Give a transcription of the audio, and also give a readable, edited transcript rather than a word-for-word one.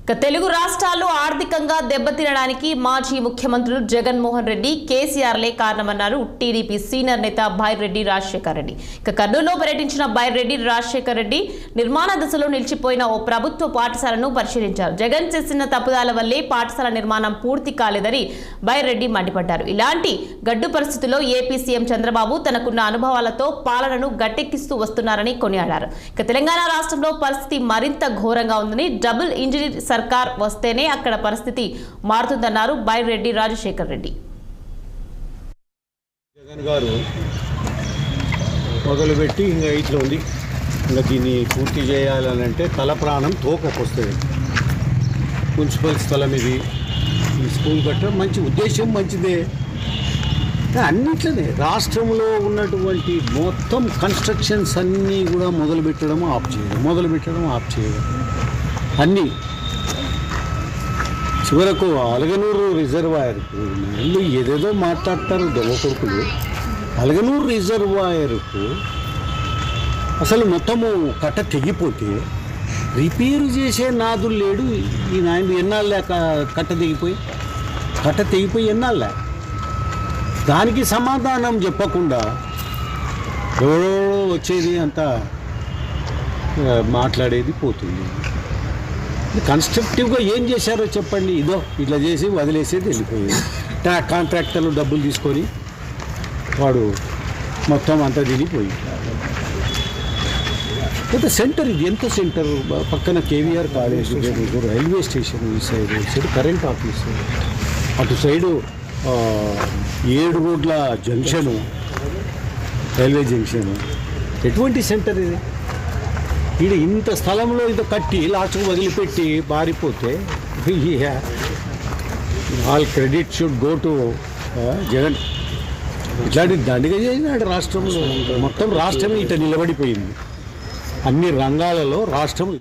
తెలుగు రాష్ట్రాలు ఆర్థికంగా దెబ్బతినడానికి మాజీ ముఖ్యమంత్రులు జగన్మోహన్ రెడ్డి, కేసీఆర్లే కారణమన్నారు టీడీపీ సీనియర్ నేత బైరెడ్డి రాజశేఖర్ రెడ్డి. కర్నూలులో పర్యటించిన బైరెడ్డి రాజశేఖర్ రెడ్డి నిర్మాణ దశలో నిలిచిపోయిన ఓ ప్రభుత్వ పాఠశాలను పరిశీలించారు. జగన్ చేసిన తప్పుదాల వల్లే పాఠశాల నిర్మాణం పూర్తి కాలేదని బైరెడ్డి మండిపడ్డారు. ఇలాంటి గడ్డు పరిస్థితుల్లో ఏపీ సీఎం చంద్రబాబు తనకున్న అనుభవాలతో పాలనను గట్టెక్కిస్తూ వస్తున్నారని కొనియాడారు. తెలంగాణ రాష్ట్రంలో పరిస్థితి మరింత ఘోరంగా ఉందని, డబుల్ ఇంజిన్ సర్కార్ వస్తేనే అక్కడ పరిస్థితి మారుతుందన్నారు బైరెడ్డి రాజశేఖర్ రెడ్డి. జగన్ గారు మొదలుపెట్టి ఇంకా ఇట్లా ఉంది, ఇంకా దీన్ని పూర్తి చేయాలనంటే తల ప్రాణం తోకొస్తుంది. మున్సిపల్ స్థలం ఇది, ఈ స్కూల్ కట్టడం మంచి ఉద్దేశం మంచిదే. అన్నిట్లనే రాష్ట్రంలో ఉన్నటువంటి మొత్తం కన్స్ట్రక్షన్స్ అన్నీ కూడా మొదలుపెట్టడం ఆఫ్ చేయడం అన్నీ చివరకు అలగనూరు రిజర్వాయర్కు మళ్ళీ ఏదేదో మాట్లాడతారు దొంగ కొడుకులు. అలగనూరు రిజర్వాయర్కు అసలు మొత్తము కట్ట తెగిపోతే రిపేరు చేసే నాదులు లేడు. ఈ నాయన ఎన్నాళ్ళే కట్ట తెగిపోయి ఎన్నాళ్ళే. దానికి సమాధానం చెప్పకుండా ఎవరో వచ్చేది అంతా మాట్లాడేది పోతుంది. కన్స్ట్రక్టివ్గా ఏం చేశారో చెప్పండి. ఇదో ఇట్లా చేసి వదిలేసేది వెళ్ళిపోయింది. కాంట్రాక్టర్లు డబ్బులు తీసుకొని వాడు మొత్తం అంతా తినిపోయి. ఎంత సెంటర్ ఇది, ఎంత సెంటర్ పక్కన కేవీఆర్ కాలేజ్, రైల్వే స్టేషన్, ఈ సైడ్ కరెంట్ ఆఫీస్, అటు సైడు 7 రోడ్ల జంక్షను, రైల్వే జంక్షను. ఎటువంటి సెంటర్ ఇది? ఇది ఇంత స్థలంలో ఇది కట్టి లాస్ట్కు వదిలిపెట్టి పారిపోతే all credit should go to Jagan. ఇట్లాంటి దండిగా చేసినాడు రాష్ట్రంలో. మొత్తం రాష్ట్రం ఇట్లా నిలబడిపోయింది. అన్ని రంగాలలో రాష్ట్రం